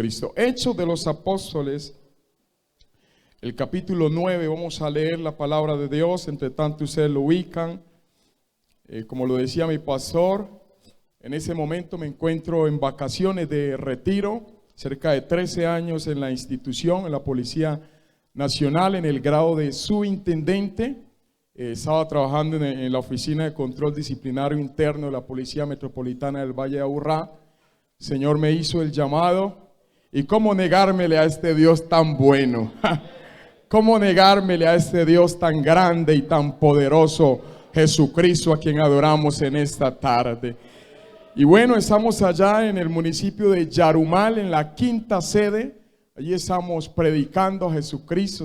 Jesucristo. Hechos de los Apóstoles, el capítulo 9, vamos a leer la palabra de Dios. Entre tanto ustedes lo ubican. Como lo decía mi pastor, en ese momento me encuentro en vacaciones de retiro, cerca de 13 años en la institución, en la Policía Nacional, en el grado de subintendente. Estaba trabajando en la Oficina de Control Disciplinario Interno de la Policía Metropolitana del Valle de Aburrá. El Señor me hizo el llamado, y cómo negármele a este Dios tan bueno, cómo negármele a este Dios tan grande y tan poderoso, Jesucristo, a quien adoramos en esta tarde. Y bueno, estamos allá en el municipio de Yarumal, en la quinta sede. Allí estamos predicando a Jesucristo,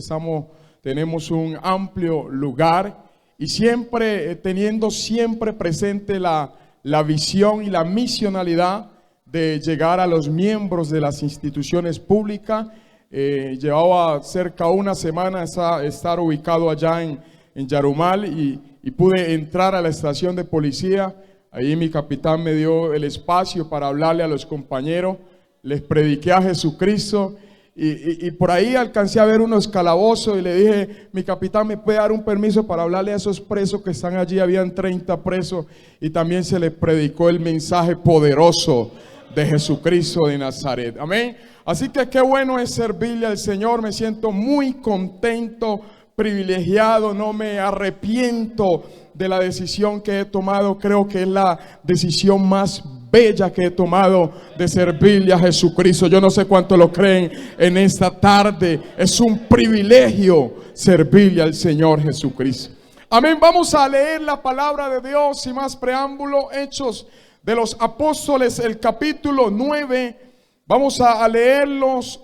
tenemos un amplio lugar y siempre teniendo siempre presente la visión y la misionalidad de llegar a los miembros de las instituciones públicas. Llevaba cerca de una semana estar ubicado allá en Yarumal y pude entrar a la estación de policía. Ahí mi capitán me dio el espacio para hablarle a los compañeros, les prediqué a Jesucristo. Y por ahí alcancé a ver unos calabozos y le dije: mi capitán, ¿me puede dar un permiso para hablarle a esos presos que están allí? Habían 30 presos y también se les predicó el mensaje poderoso de Jesucristo de Nazaret. Amén. Así que qué bueno es servirle al Señor. Me siento muy contento, privilegiado. No me arrepiento de la decisión que he tomado. Creo que es la decisión más bella que he tomado de servirle a Jesucristo. Yo no sé cuánto lo creen en esta tarde. Es un privilegio servirle al Señor Jesucristo. Amén. Vamos a leer la palabra de Dios sin más preámbulo. Hechos de los Apóstoles, el capítulo 9. Vamos a leer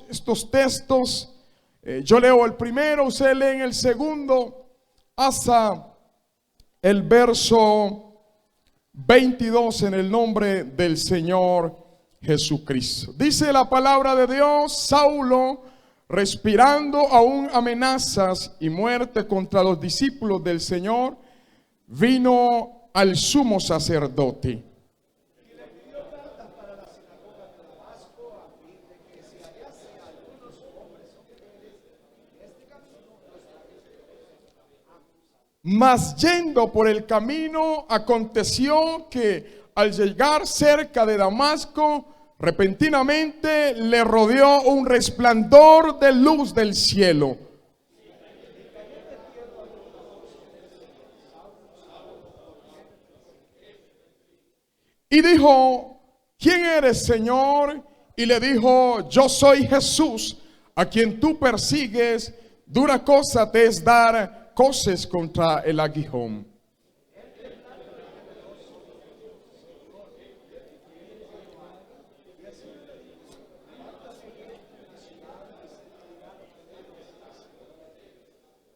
estos textos. Yo leo el primero, ustedes leen el segundo hasta el verso 22 en el nombre del Señor Jesucristo. Dice la palabra de Dios: Saulo, respirando aún amenazas y muerte contra los discípulos del Señor, vino al sumo sacerdote. Mas yendo por el camino, aconteció que al llegar cerca de Damasco, repentinamente le rodeó un resplandor de luz del cielo. Y dijo: ¿quién eres, Señor? Y le dijo: yo soy Jesús, a quien tú persigues. Dura cosa te es dar coces contra el aguijón.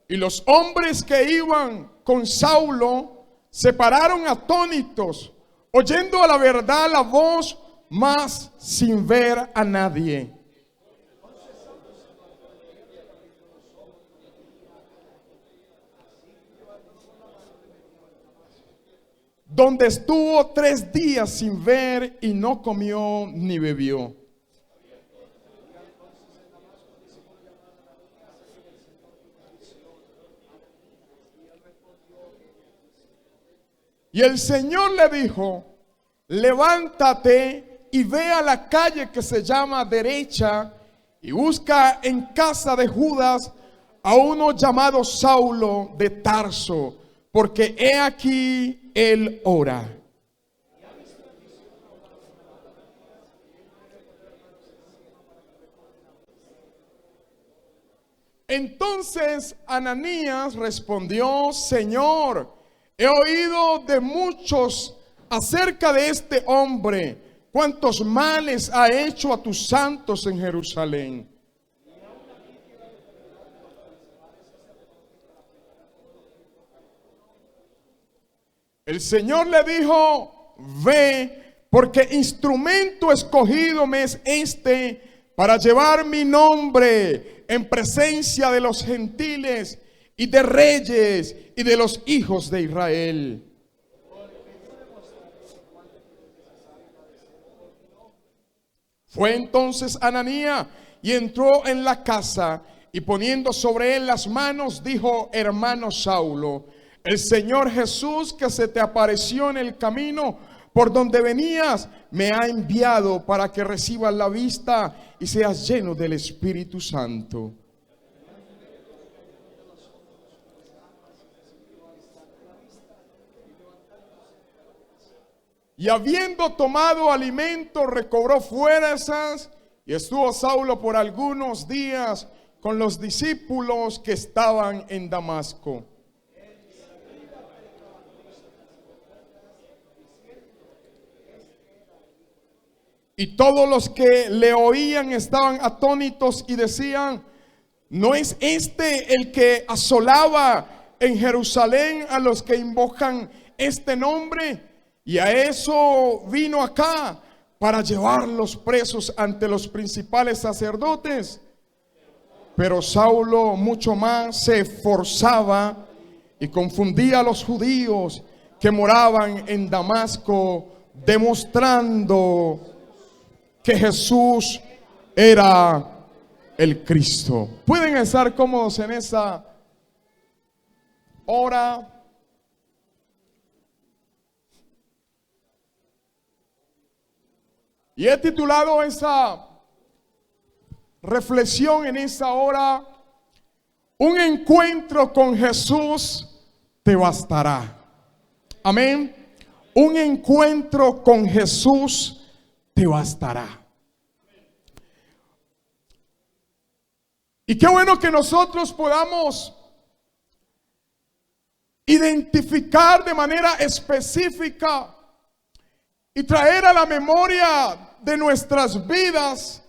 Y los hombres que iban con Saulo se pararon atónitos, oyendo a la verdad la voz, mas sin ver a nadie. Donde estuvo 3 días sin ver y no comió ni bebió. Y el Señor le dijo: levántate y ve a la calle que se llama Derecha y busca en casa de Judas a uno llamado Saulo de Tarso, porque he aquí él ora. Entonces Ananías respondió: Señor, he oído de muchos acerca de este hombre, cuántos males ha hecho a tus santos en Jerusalén. El Señor le dijo: ve, porque instrumento escogido me es este para llevar mi nombre en presencia de los gentiles y de reyes y de los hijos de Israel. Fue entonces Ananías y entró en la casa, y poniendo sobre él las manos, dijo: hermano Saulo, el Señor Jesús, que se te apareció en el camino por donde venías, me ha enviado para que recibas la vista y seas lleno del Espíritu Santo. Y habiendo tomado alimento, recobró fuerzas, y estuvo Saulo por algunos días con los discípulos que estaban en Damasco. Y todos los que le oían estaban atónitos y decían: ¿no es este el que asolaba en Jerusalén a los que invocan este nombre? Y a eso vino acá, para llevarlos presos ante los principales sacerdotes. Pero Saulo mucho más se esforzaba y confundía a los judíos que moraban en Damasco, demostrando que Jesús era el Cristo. ¿Pueden estar cómodos en esa hora? Y he titulado esa reflexión en esa hora: un encuentro con Jesús te bastará. Amén. Un encuentro con Jesús te bastará. Y qué bueno que nosotros podamos identificar de manera específica y traer a la memoria de nuestras vidas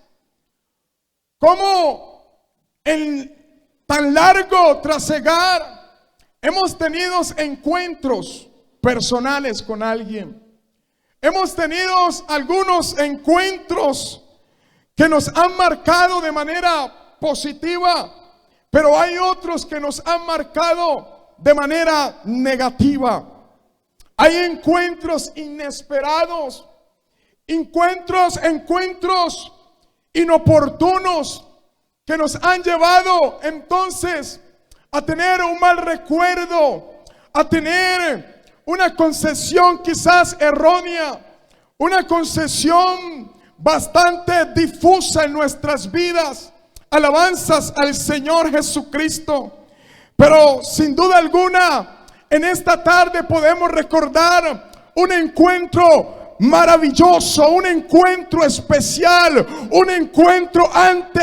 cómo en tan largo trasegar hemos tenido encuentros personales con alguien. Hemos tenido algunos encuentros que nos han marcado de manera positiva, pero hay otros que nos han marcado de manera negativa. Hay encuentros inesperados, encuentros inoportunos que nos han llevado entonces a tener un mal recuerdo, a tener una concepción quizás errónea, una concepción bastante difusa en nuestras vidas. Alabanzas al Señor Jesucristo. Pero sin duda alguna, en esta tarde podemos recordar un encuentro maravilloso, un encuentro especial, un encuentro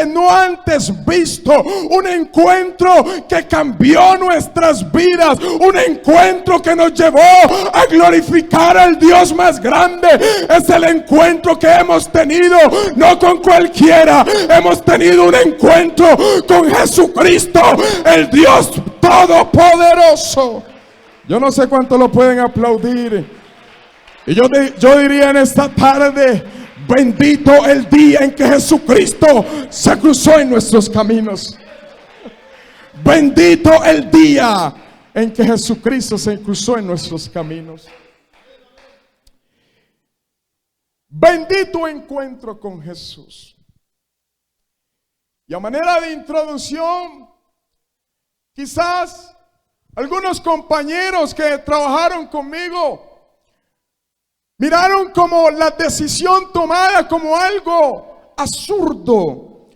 no antes visto, un encuentro que cambió nuestras vidas, un encuentro que nos llevó a glorificar al Dios más grande. Es el encuentro que hemos tenido, no con cualquiera, hemos tenido un encuentro con Jesucristo, el Dios todopoderoso. Yo no sé cuánto lo pueden aplaudir. Y yo diría en esta tarde: bendito el día en que Jesucristo se cruzó en nuestros caminos. Bendito el día en que Jesucristo se cruzó en nuestros caminos. Bendito encuentro con Jesús. Y a manera de introducción, quizás algunos compañeros que trabajaron conmigo miraron como la decisión tomada como algo absurdo,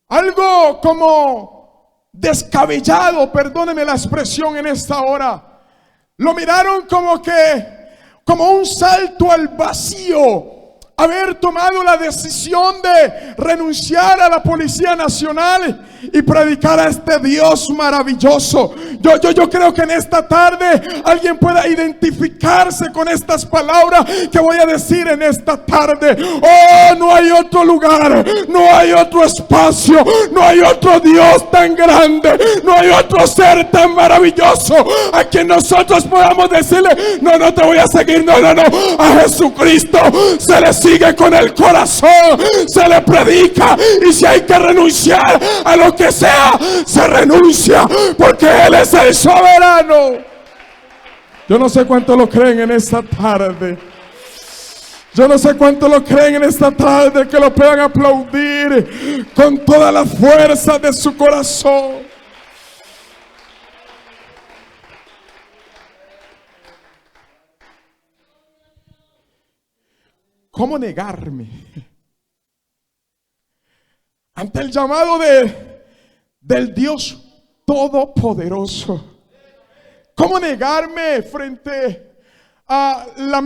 algo como descabellado, perdóneme la expresión en esta hora. Lo miraron como un salto al vacío, haber tomado la decisión de renunciar a la Policía Nacional y predicar a este Dios maravilloso. Yo creo que en esta tarde alguien pueda identificarse con estas palabras que voy a decir en esta tarde. Oh, no hay otro lugar, no hay otro espacio, no hay otro Dios tan grande, no hay otro ser tan maravilloso a quien nosotros podamos decirle: no te voy a seguir, no, a Jesucristo se le sigue con el corazón, se le predica, y si hay que renunciar a lo que sea, se renuncia, porque Él es el soberano. Yo no sé cuánto lo creen en esta tarde. Yo no sé cuánto lo creen en esta tarde, que lo puedan aplaudir con toda la fuerza de su corazón. ¿Cómo negarme ante el llamado del Dios Todopoderoso? ¿Cómo negarme frente a la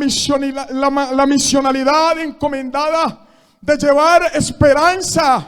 misionalidad encomendada de llevar esperanza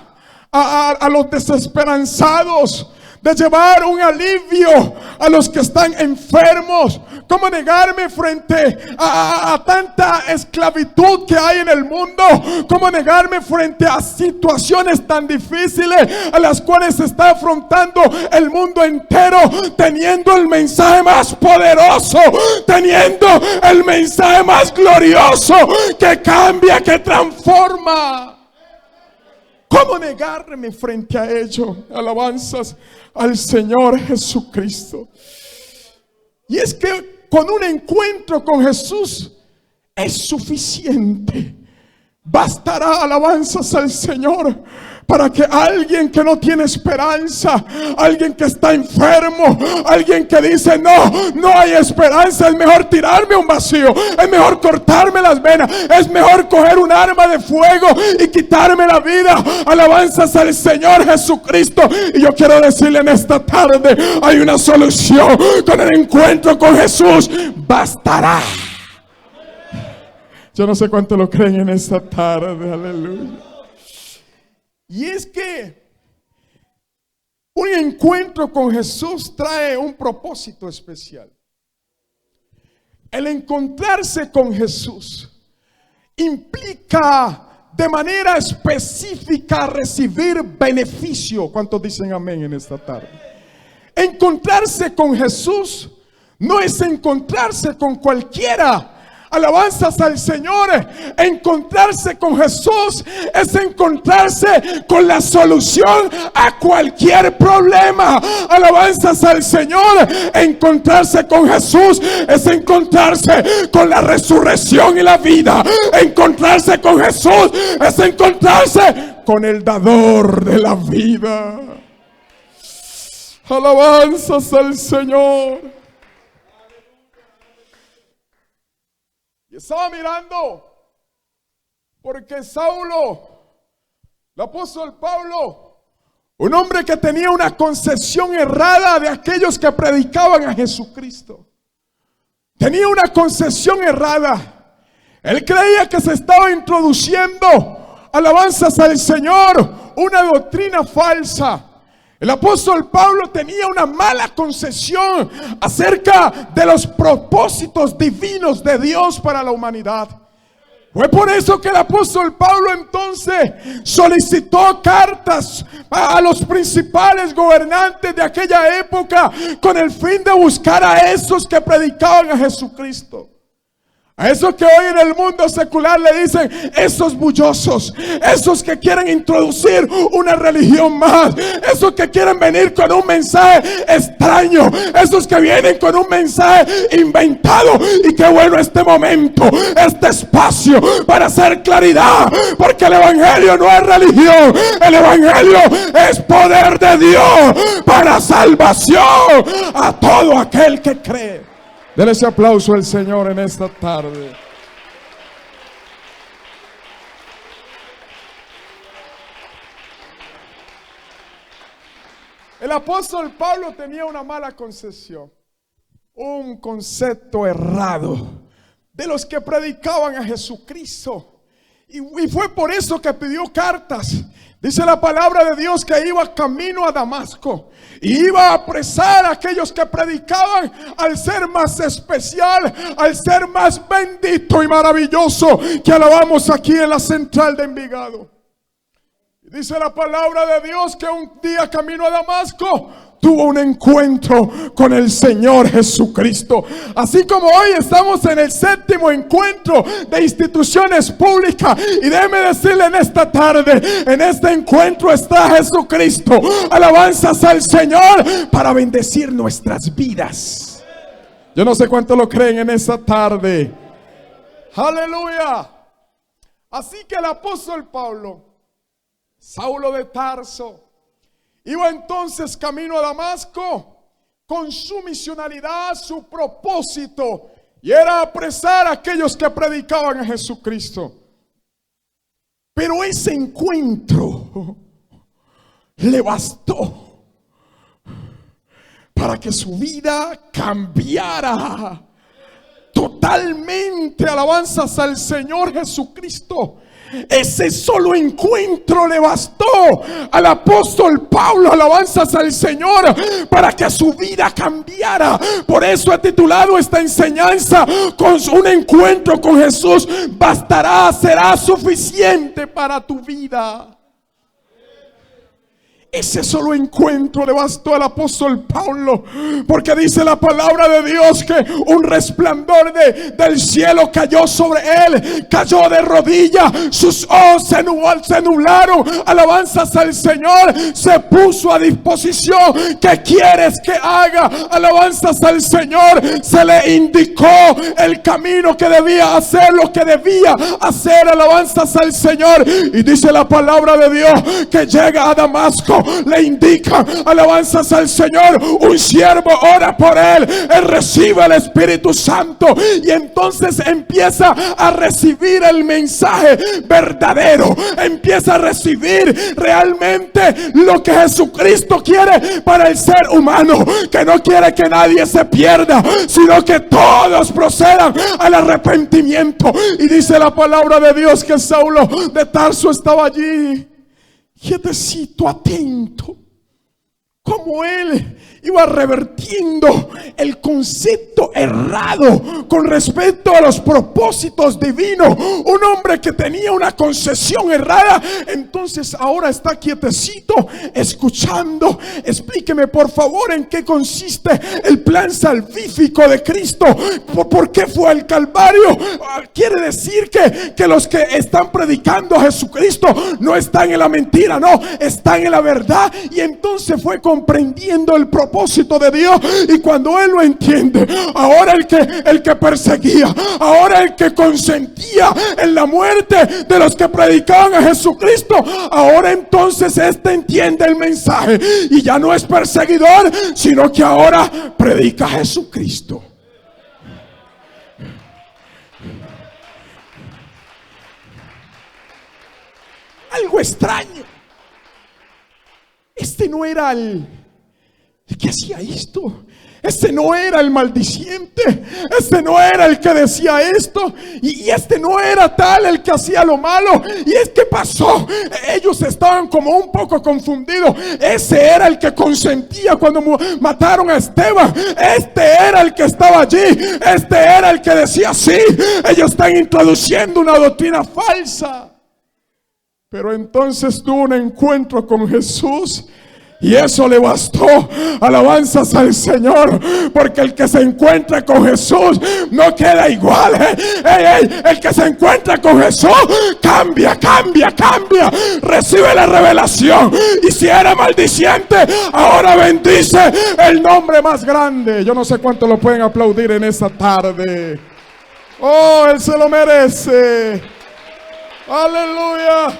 a los desesperanzados, de llevar un alivio a los que están enfermos? ¿Cómo negarme frente a tanta esclavitud que hay en el mundo? ¿Cómo negarme frente a situaciones tan difíciles a las cuales se está afrontando el mundo entero, teniendo el mensaje más poderoso, teniendo el mensaje más glorioso que cambia, que transforma? ¿Cómo negarme frente a ello? Alabanzas al Señor Jesucristo. Y es que con un encuentro con Jesús es suficiente. Bastará, alabanzas al Señor, para que alguien que no tiene esperanza, alguien que está enfermo, alguien que dice no hay esperanza, es mejor tirarme a un vacío, es mejor cortarme las venas, es mejor coger un arma de fuego y quitarme la vida. Alabanzas al Señor Jesucristo. Y yo quiero decirle en esta tarde, hay una solución. Con el encuentro con Jesús bastará. Yo no sé cuánto lo creen en esta tarde, aleluya. Y es que un encuentro con Jesús trae un propósito especial. El encontrarse con Jesús implica de manera específica recibir beneficio. ¿Cuántos dicen amén en esta tarde? Encontrarse con Jesús no es encontrarse con cualquiera. Alabanzas al Señor. Encontrarse con Jesús es encontrarse con la solución a cualquier problema. Alabanzas al Señor. Encontrarse con Jesús es encontrarse con la resurrección y la vida. Encontrarse con Jesús es encontrarse con el dador de la vida. Alabanzas al Señor. Y estaba mirando, porque Saulo, el apóstol Pablo, un hombre que tenía una concepción errada de aquellos que predicaban a Jesucristo, tenía una concepción errada. Él creía que se estaba introduciendo, alabanzas al Señor, una doctrina falsa. El apóstol Pablo tenía una mala concepción acerca de los propósitos divinos de Dios para la humanidad. Fue por eso que el apóstol Pablo entonces solicitó cartas a los principales gobernantes de aquella época con el fin de buscar a esos que predicaban a Jesucristo. A esos que hoy en el mundo secular le dicen esos bullosos, esos que quieren introducir una religión más, esos que quieren venir con un mensaje extraño, esos que vienen con un mensaje inventado. Y qué bueno este momento, este espacio para hacer claridad, porque el evangelio no es religión, el evangelio es poder de Dios para salvación a todo aquel que cree. Denle ese aplauso al Señor en esta tarde. El apóstol Pablo tenía una mala concepción, un concepto errado de los que predicaban a Jesucristo. Y fue por eso que pidió cartas. Dice la palabra de Dios que iba camino a Damasco y iba a apresar a aquellos que predicaban al ser más especial, al ser más bendito y maravilloso que alabamos aquí en la central de Envigado. Dice la palabra de Dios que un día camino a Damasco tuvo un encuentro con el Señor Jesucristo. Así como hoy estamos en el 7º encuentro de instituciones públicas. Y déjeme decirle en esta tarde, en este encuentro está Jesucristo. Alabanzas al Señor para bendecir nuestras vidas. Yo no sé cuánto lo creen en esta tarde. Aleluya. Así que el apóstol Pablo, Saulo de Tarso, iba entonces camino a Damasco con su misionalidad, su propósito, y era apresar a aquellos que predicaban a Jesucristo. Pero ese encuentro le bastó para que su vida cambiara totalmente. Alabanzas al Señor Jesucristo. Ese solo encuentro le bastó al apóstol Pablo, alabanzas al Señor, para que su vida cambiara. Por eso he titulado esta enseñanza: con un encuentro con Jesús bastará, será suficiente para tu vida. Ese solo encuentro le bastó al apóstol Pablo, porque dice la palabra de Dios que un resplandor del cielo cayó sobre él, cayó de rodillas, sus ojos se nublaron, alabanzas al Señor, se puso a disposición. ¿Qué quieres que haga? Alabanzas al Señor. Se le indicó el camino que debía hacer, lo que debía hacer, alabanzas al Señor. Y dice la palabra de Dios que llega a Damasco, le indica, alabanzas al Señor, un siervo ora por él recibe el Espíritu Santo y entonces empieza a recibir el mensaje verdadero, empieza a recibir realmente lo que Jesucristo quiere para el ser humano, que no quiere que nadie se pierda, sino que todos procedan al arrepentimiento. Y dice la palabra de Dios que Saulo de Tarso estaba allí, quietecito, atento, como él iba revertiendo el concepto errado con respecto a los propósitos divinos. Un hombre que tenía una concepción errada, entonces ahora está quietecito, escuchando. Explíqueme por favor en qué consiste el plan salvífico de Cristo. ¿Por qué fue al Calvario? Quiere decir que los que están predicando a Jesucristo no están en la mentira, no, están en la verdad. Y entonces fue comprendiendo el propósito de Dios, y cuando él lo entiende, ahora el que perseguía, ahora el que consentía en la muerte de los que predicaban a Jesucristo, ahora entonces entiende el mensaje y ya no es perseguidor, sino que ahora predica a Jesucristo. Algo extraño. Este no era el que hacía esto, este no era el maldiciente, este no era el que decía esto, y este no era tal el que hacía lo malo. Y es que pasó, ellos estaban como un poco confundidos. Ese era el que consentía cuando mataron a Esteban, este era el que estaba allí, este era el que decía sí. Ellos están introduciendo una doctrina falsa. Pero entonces tuvo un encuentro con Jesús y eso le bastó, alabanzas al Señor, porque el que se encuentra con Jesús no queda igual. El que se encuentra con Jesús cambia, recibe la revelación, y si era maldiciente, ahora bendice el nombre más grande. Yo no sé cuánto lo pueden aplaudir en esta tarde. Oh, Él se lo merece. Aleluya.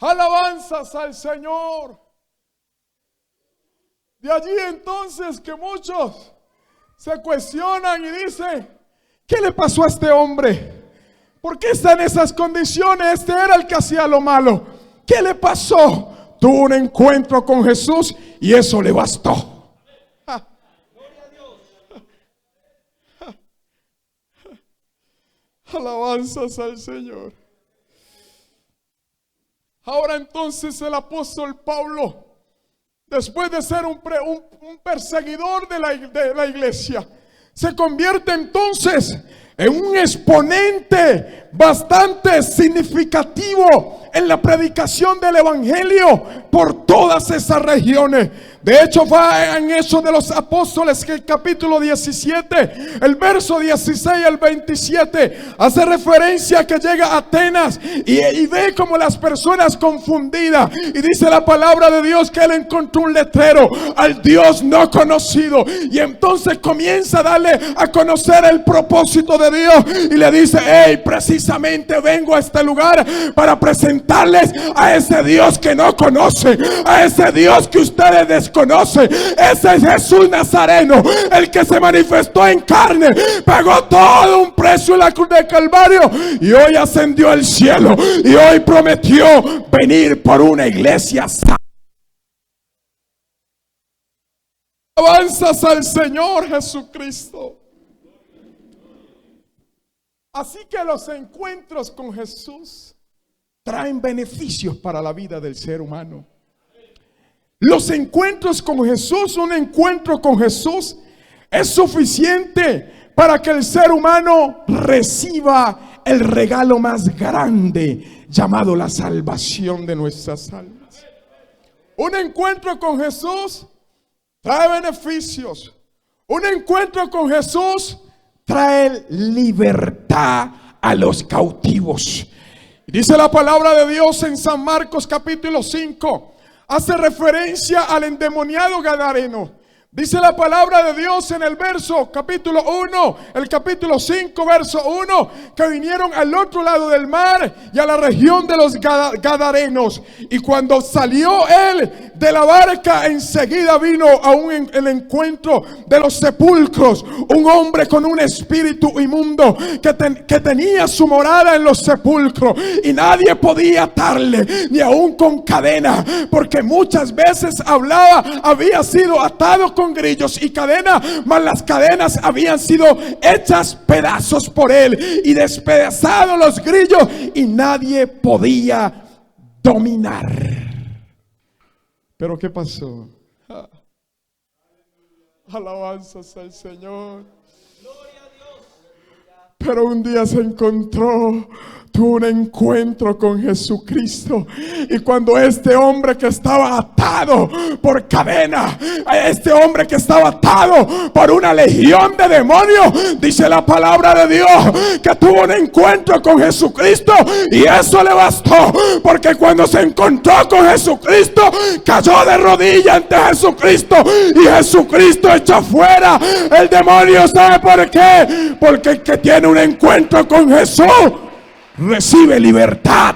Alabanzas al Señor. De allí entonces que muchos se cuestionan y dicen: ¿qué le pasó a este hombre? ¿Por qué está en esas condiciones? Este era el que hacía lo malo. ¿Qué le pasó? Tuvo un encuentro con Jesús y eso le bastó. Alabanzas al Señor. Ahora entonces el apóstol Pablo, después de ser un perseguidor de la iglesia, se convierte entonces un exponente bastante significativo en la predicación del evangelio por todas esas regiones. De hecho, va en Hechos de los Apóstoles, que el capítulo 17, el verso 16 al 27, hace referencia a que llega a Atenas y ve como las personas confundidas, y dice la palabra de Dios que él encontró un letrero: al Dios no conocido, y entonces comienza a darle a conocer el propósito de Dios, y le dice: hey, precisamente vengo a este lugar para presentarles a ese Dios que no conoce, a ese Dios que ustedes desconocen. Ese es Jesús Nazareno, el que se manifestó en carne, pagó todo un precio en la cruz del Calvario y hoy ascendió al cielo, y hoy prometió venir por una iglesia sana. Alabanzas al Señor Jesucristo. Así que los encuentros con Jesús traen beneficios para la vida del ser humano. Los encuentros con Jesús, un encuentro con Jesús es suficiente para que el ser humano reciba el regalo más grande llamado la salvación de nuestras almas. Un encuentro con Jesús trae beneficios. Un encuentro con Jesús trae libertad a los cautivos. Dice la palabra de Dios en San Marcos capítulo 5. Hace referencia al endemoniado gadareno. Dice la palabra de Dios en el verso capítulo 1, el capítulo 5, verso 1, que vinieron al otro lado del mar y a la región de los gadarenos. Y cuando salió él de la barca, enseguida vino el encuentro de los sepulcros un hombre con un espíritu inmundo que tenía su morada en los sepulcros, y nadie podía atarle, ni aún con cadena, porque muchas veces había sido atado con grillos y cadenas, mas las cadenas habían sido hechas pedazos por él y despedazados los grillos, y nadie podía dominar. Pero ¿qué pasó? Alabanzas al Señor. Pero un día se encontró, tuvo un encuentro con Jesucristo, y cuando este hombre que estaba atado por cadena, este hombre que estaba atado por una legión de demonios, dice la palabra de Dios que tuvo un encuentro con Jesucristo, y eso le bastó, porque cuando se encontró con Jesucristo, cayó de rodillas ante Jesucristo, y Jesucristo echó fuera el demonio. ¿Sabe por qué? Porque el que tiene un encuentro con Jesús recibe libertad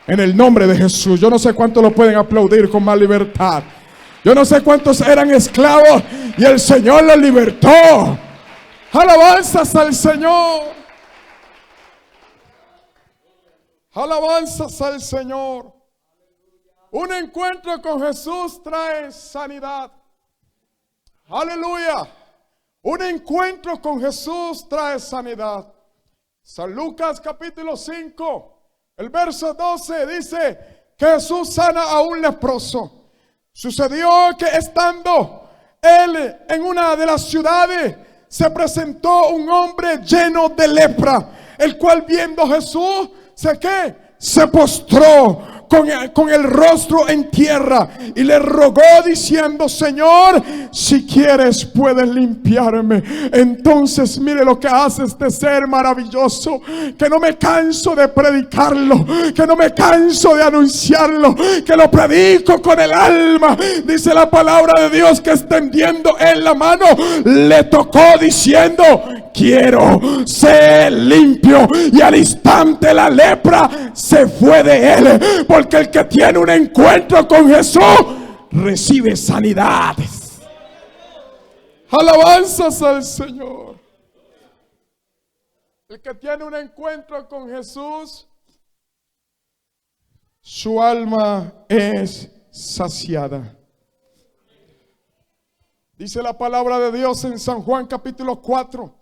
en el nombre de Jesús. Yo no sé cuántos lo pueden aplaudir con más libertad. Yo no sé cuántos eran esclavos y el Señor los libertó. Alabanzas al Señor. Alabanzas al Señor. Un encuentro con Jesús trae sanidad. Aleluya. Un encuentro con Jesús trae sanidad. San Lucas capítulo 5, el verso 12 dice que Jesús sana a un leproso. Sucedió que estando él en una de las ciudades, se presentó un hombre lleno de lepra, el cual viendo a Jesús, se postró con el rostro en tierra y le rogó diciendo: Señor, si quieres puedes limpiarme. Entonces mire lo que hace este ser maravilloso, que no me canso de predicarlo, que no me canso de anunciarlo, que lo predico con el alma. Dice la palabra de Dios que extendiendo él la mano, le tocó diciendo: quiero ser limpio. Y al instante la lepra se fue de él, porque el que tiene un encuentro con Jesús recibe sanidades. Alabanzas al Señor. El que tiene un encuentro con Jesús, su alma es saciada. Dice la palabra de Dios en San Juan capítulo 4,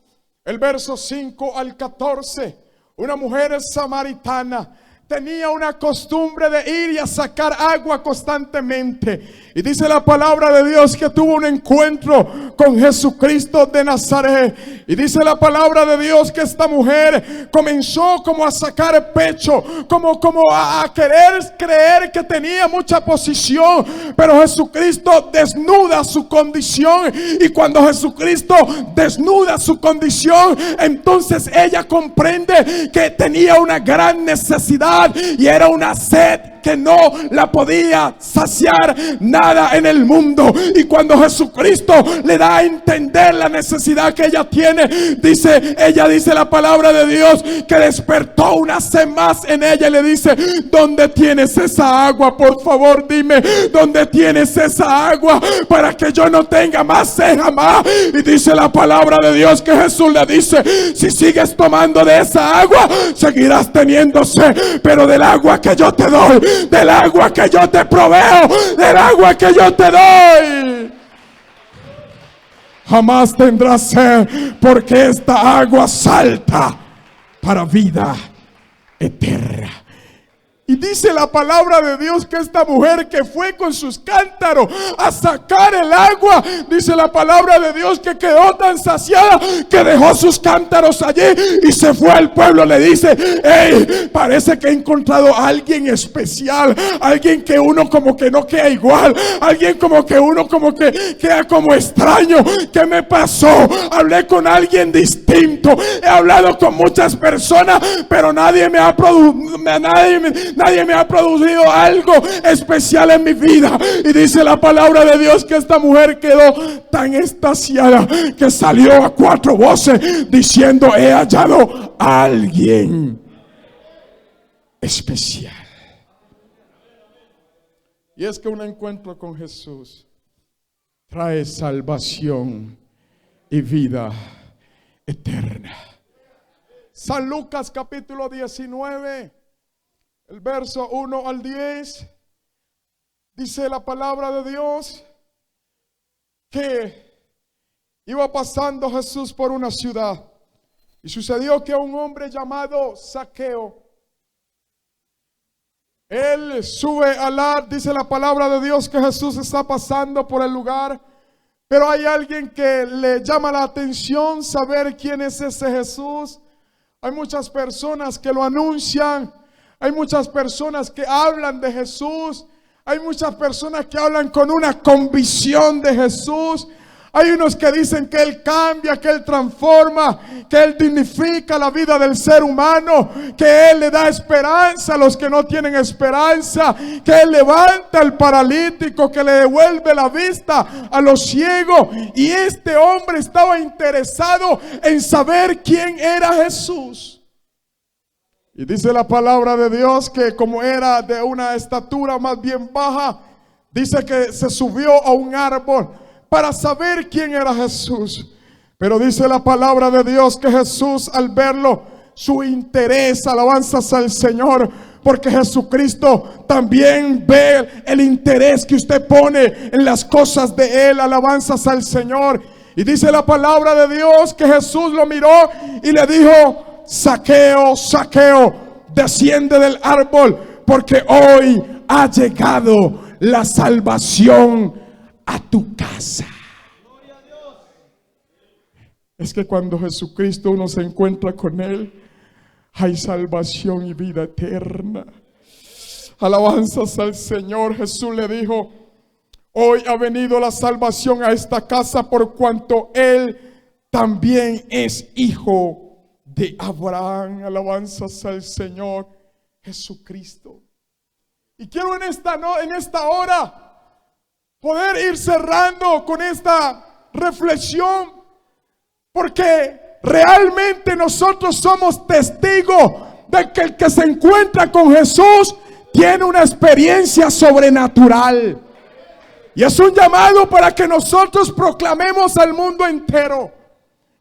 el verso 5 al 14. Una mujer samaritana tenía una costumbre de ir y a sacar agua constantemente. Y dice la palabra de Dios que tuvo un encuentro con Jesucristo de Nazaret. Y dice la palabra de Dios que esta mujer comenzó como a sacar pecho, como a querer creer que tenía mucha posición. Pero Jesucristo desnuda su condición. Y cuando Jesucristo desnuda su condición, entonces ella comprende que tenía una gran necesidad y era una sed que no la podía saciar nada en el mundo. Y cuando Jesucristo le da a entender la necesidad que ella tiene, ella dice la palabra de Dios que despertó una sed más en ella y le dice: ¿dónde tienes esa agua? Por favor, dime, ¿dónde tienes esa agua para que yo no tenga más sed jamás? Y dice la palabra de Dios que Jesús le dice: si sigues tomando de esa agua, seguirás teniendo sed, pero del agua que yo te doy, del agua que yo te proveo, del agua que yo te doy, jamás tendrás sed, porque esta agua salta para vida eterna. Y dice la palabra de Dios que esta mujer que fue con sus cántaros a sacar el agua, dice la palabra de Dios que quedó tan saciada que dejó sus cántaros allí y se fue al pueblo. Le dice: hey, parece que he encontrado a alguien especial, alguien que uno como que no queda igual, alguien como que uno como que queda como extraño. ¿Qué me pasó? Hablé con alguien distinto, he hablado con muchas personas, pero nadie me ha producido algo especial en mi vida. Y dice la palabra de Dios que esta mujer quedó tan extasiada que salió a 4 voces diciendo: he hallado a alguien especial. Y es que un encuentro con Jesús trae salvación y vida eterna. San Lucas capítulo 19, el verso 1 al 10, dice la palabra de Dios que iba pasando Jesús por una ciudad y sucedió que a un hombre llamado Zaqueo, él sube dice la palabra de Dios que Jesús está pasando por el lugar, pero hay alguien que le llama la atención saber quién es ese Jesús. Hay muchas personas que lo anuncian. Hay muchas personas que hablan de Jesús. Hay muchas personas que hablan con una convicción de Jesús. Hay unos que dicen que Él cambia, que Él transforma, que Él dignifica la vida del ser humano, que Él le da esperanza a los que no tienen esperanza, que Él levanta al paralítico, que le devuelve la vista a los ciegos. Y este hombre estaba interesado en saber quién era Jesús. Y dice la palabra de Dios que como era de una estatura más bien baja, dice que se subió a un árbol para saber quién era Jesús. Pero dice la palabra de Dios que Jesús, al verlo, su interés, alabanzas al Señor, porque Jesucristo también ve el interés que usted pone en las cosas de Él, alabanzas al Señor. Y dice la palabra de Dios que Jesús lo miró y le dijo: Zaqueo, Zaqueo, desciende del árbol, porque hoy ha llegado la salvación a tu casa. Es que cuando Jesucristo uno se encuentra con Él, hay salvación y vida eterna. Alabanzas al Señor. Jesús le dijo: hoy ha venido la salvación a esta casa, por cuanto Él también es hijo de Abraham. Alabanzas al Señor Jesucristo. Y quiero en esta hora poder ir cerrando con esta reflexión, porque realmente nosotros somos testigos de que el que se encuentra con Jesús tiene una experiencia sobrenatural. Y es un llamado para que nosotros proclamemos al mundo entero.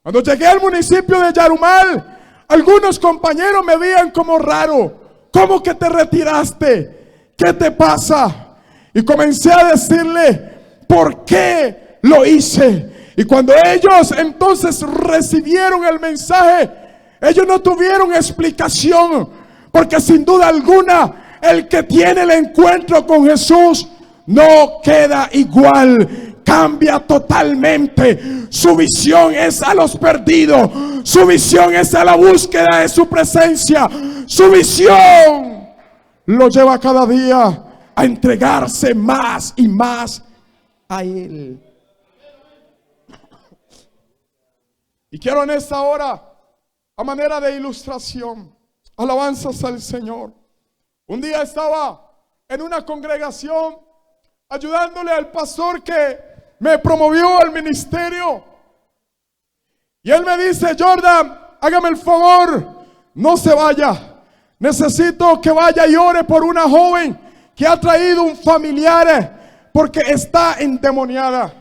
Cuando llegué al municipio de Yarumal, algunos compañeros me veían como raro. ¿Cómo que te retiraste? ¿Qué te pasa? Y comencé a decirle por qué lo hice. Y cuando ellos entonces recibieron el mensaje, ellos no tuvieron explicación, Porque sin duda alguna, el que tiene el encuentro con Jesús no queda igual, cambia totalmente. Su visión es a los perdidos, su visión es a la búsqueda de su presencia, su visión lo lleva cada día a entregarse más y más a Él. Y quiero en esta hora, a manera de ilustración, alabanzas al Señor. Un día estaba en una congregación ayudándole al pastor que me promovió al ministerio. Y él me dice: Jordan, hágame el favor, no se vaya. Necesito que vaya y ore por una joven que ha traído un familiar porque está endemoniada.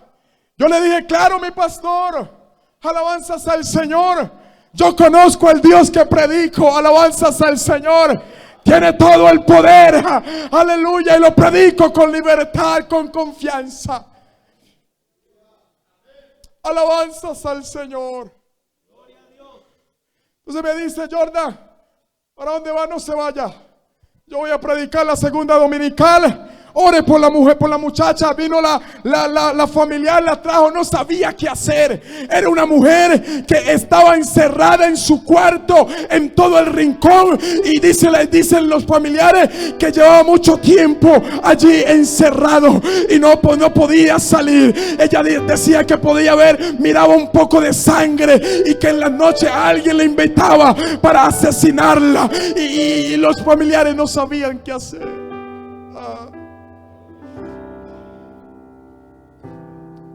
Yo le dije: claro, mi pastor, alabanzas al Señor. Yo conozco al Dios que predico, alabanzas al Señor. Tiene todo el poder, aleluya, y lo predico con libertad, con confianza. Alabanzas al Señor. Entonces me dice: Jordan, ¿para dónde va? No se vaya. Yo voy a predicar la segunda dominical. Ore por la mujer, por la muchacha. Vino la familiar, la trajo, no sabía qué hacer. Era una mujer que estaba encerrada en su cuarto, en todo el rincón. Y dicen los familiares que llevaba mucho tiempo allí encerrado y no podía salir. Ella decía que podía ver, miraba un poco de sangre y que en la noche alguien le invitaba para asesinarla. Y los familiares no sabían qué hacer.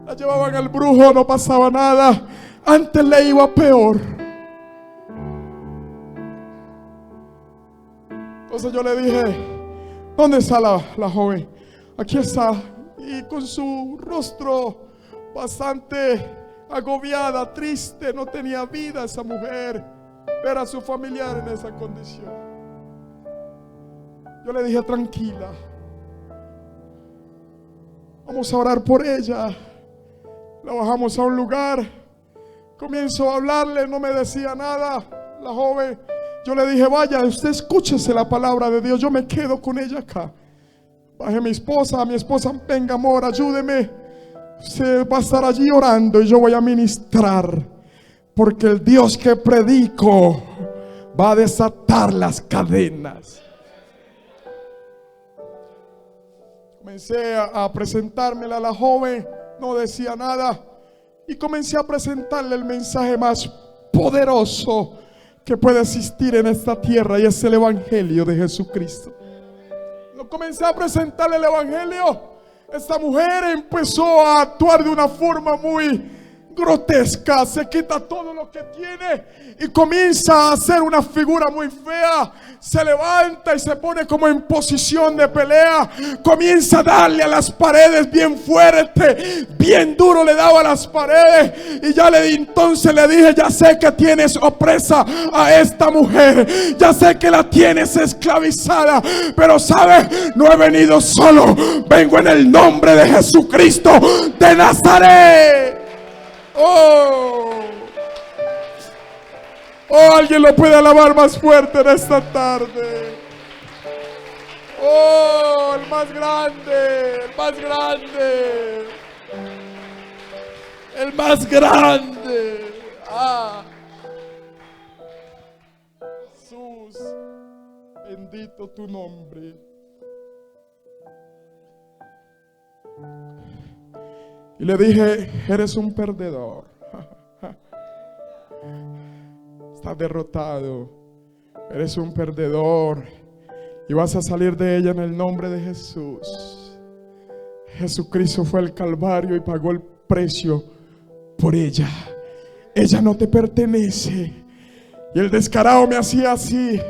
La llevaban al brujo, no pasaba nada. Antes le iba peor. Entonces yo le dije: ¿dónde está la joven? Aquí está. Y con su rostro bastante agobiada, triste, no tenía vida esa mujer. Ver a su familiar en esa condición. Yo le dije: tranquila, vamos a orar por ella. La bajamos a un lugar, comienzo a hablarle, no me decía nada la joven. Yo le dije: vaya, usted escúchese la palabra de Dios, yo me quedo con ella acá. Bajé a mi esposa, venga amor, ayúdeme. Usted va a estar allí orando y yo voy a ministrar, porque el Dios que predico va a desatar las cadenas. Comencé a presentármela a la joven. No decía nada y comencé a presentarle el mensaje más poderoso que puede existir en esta tierra, y es el evangelio de Jesucristo. Lo comencé a presentarle el evangelio. Esta mujer empezó a actuar de una forma muy grotesca. Se quita todo lo que tiene y comienza a hacer una figura muy fea. Se levanta y se pone como en posición de pelea. Comienza a darle a las paredes bien fuerte, bien duro le daba a las paredes. Y entonces le dije: ya sé que tienes opresa a esta mujer, ya sé que la tienes esclavizada, pero sabes, no he venido solo, vengo en el nombre de Jesucristo de Nazaret. Alguien lo puede alabar más fuerte en esta tarde. El más grande, el más grande, el más grande. Jesús, bendito tu nombre. Y le dije: eres un perdedor. Estás derrotado. Eres un perdedor. Y vas a salir de ella en el nombre de Jesús. Jesucristo fue al Calvario y pagó el precio por ella. Ella no te pertenece. Y el descarado me hacía así,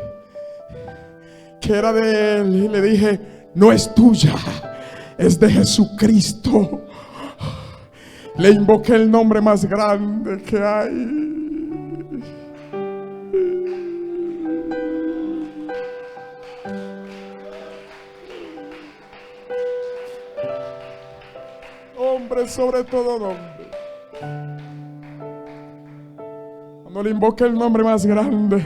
que era de él. Y le dije: no es tuya, es de Jesucristo. Le invoqué el nombre más grande que hay. Hombre sobre todo nombre. Cuando le invoqué el nombre más grande,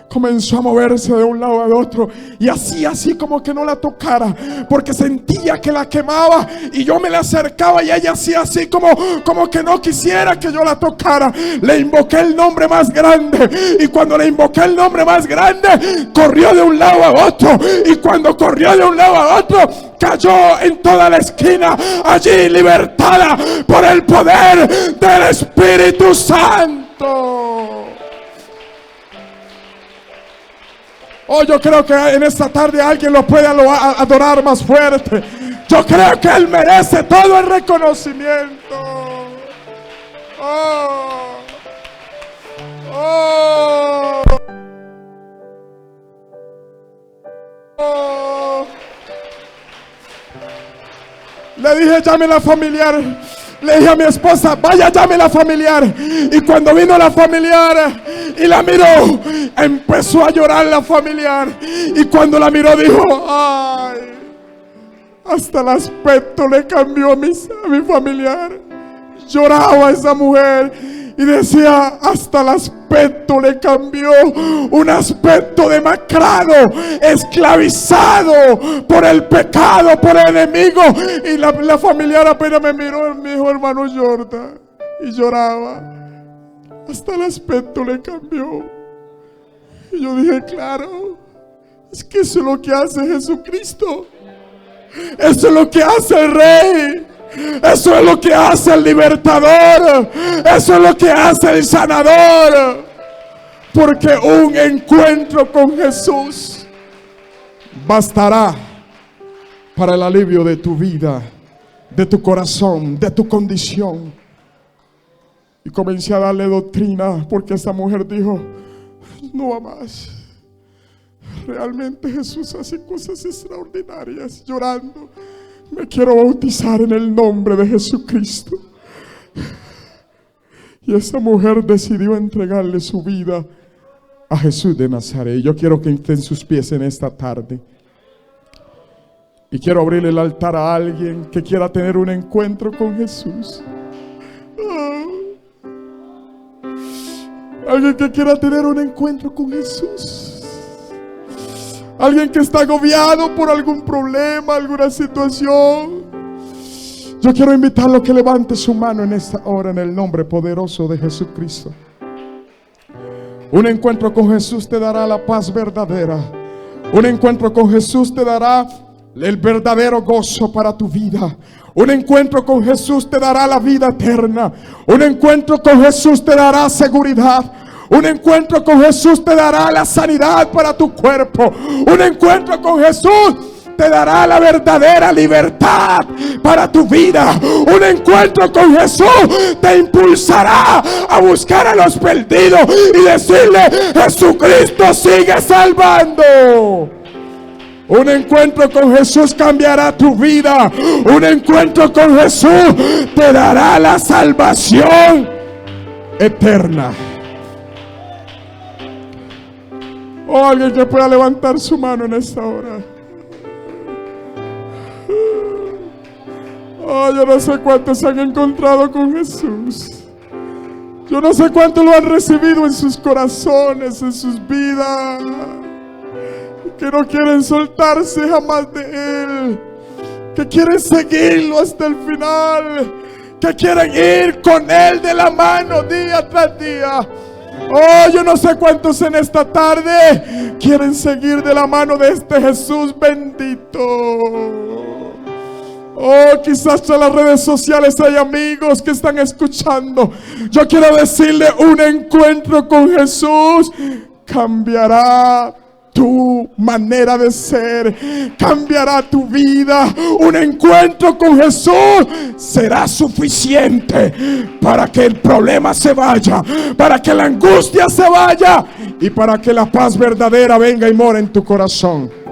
comenzó a moverse de un lado al otro y así como que no la tocara, porque sentía que la quemaba, y yo me le acercaba y ella hacía así como que no quisiera que yo la tocara. Le invoqué el nombre más grande, y cuando le invoqué el nombre más grande, corrió de un lado a otro, y cuando corrió de un lado a otro, cayó en toda la esquina, allí libertada por el poder del Espíritu Santo. Oh, yo creo que en esta tarde alguien lo puede adorar más fuerte. Yo creo que Él merece todo el reconocimiento. Oh, oh, oh. Le dije, llame a la familiar. Le dije a mi esposa, vaya, llame a la familiar. Y cuando vino la familiar y la miró, empezó a llorar la familiar. Y cuando la miró dijo, ay, hasta el aspecto le cambió a mi familiar. Lloraba esa mujer y decía, hasta el aspecto le cambió. Un aspecto demacrado, esclavizado por el pecado, por el enemigo. Y la familiar apenas me miró y me dijo, hermano Jordan, y lloraba. Hasta el aspecto le cambió. Y yo dije, claro, es que eso es lo que hace Jesucristo. Eso es lo que hace el Rey. Eso es lo que hace el libertador. Eso es lo que hace el sanador. Porque un encuentro con Jesús bastará para el alivio de tu vida, de tu corazón, de tu condición. Y comencé a darle doctrina, porque esta mujer dijo, no va más. Realmente Jesús hace cosas extraordinarias. Llorando, me quiero bautizar en el nombre de Jesucristo. Y esa mujer decidió entregarle su vida a Jesús de Nazaret. Yo quiero que estén sus pies en esta tarde. Y quiero abrirle el altar a alguien que quiera tener un encuentro con Jesús. Alguien que quiera tener un encuentro con Jesús. Alguien que está agobiado por algún problema, alguna situación. Yo quiero invitarlo a que levante su mano en esta hora en el nombre poderoso de Jesucristo. Un encuentro con Jesús te dará la paz verdadera. Un encuentro con Jesús te dará el verdadero gozo para tu vida. Un encuentro con Jesús te dará la vida eterna. Un encuentro con Jesús te dará seguridad. Un encuentro con Jesús te dará la sanidad para tu cuerpo. Un encuentro con Jesús te dará la verdadera libertad para tu vida. Un encuentro con Jesús te impulsará a buscar a los perdidos y decirle, Jesucristo sigue salvando. Un encuentro con Jesús cambiará tu vida. Un encuentro con Jesús te dará la salvación eterna. O alguien que pueda levantar su mano en esta hora. Oh, yo no sé cuántos se han encontrado con Jesús. Yo no sé cuántos lo han recibido en sus corazones, en sus vidas. Que no quieren soltarse jamás de Él. Que quieren seguirlo hasta el final. Que quieren ir con Él de la mano día tras día. Oh, yo no sé cuántos en esta tarde quieren seguir de la mano de este Jesús bendito. Oh, quizás en las redes sociales hay amigos que están escuchando. Yo quiero decirle, un encuentro con Jesús cambiará tu manera de ser, cambiará tu vida. Un encuentro con Jesús será suficiente para que el problema se vaya, para que la angustia se vaya y para que la paz verdadera venga y more en tu corazón.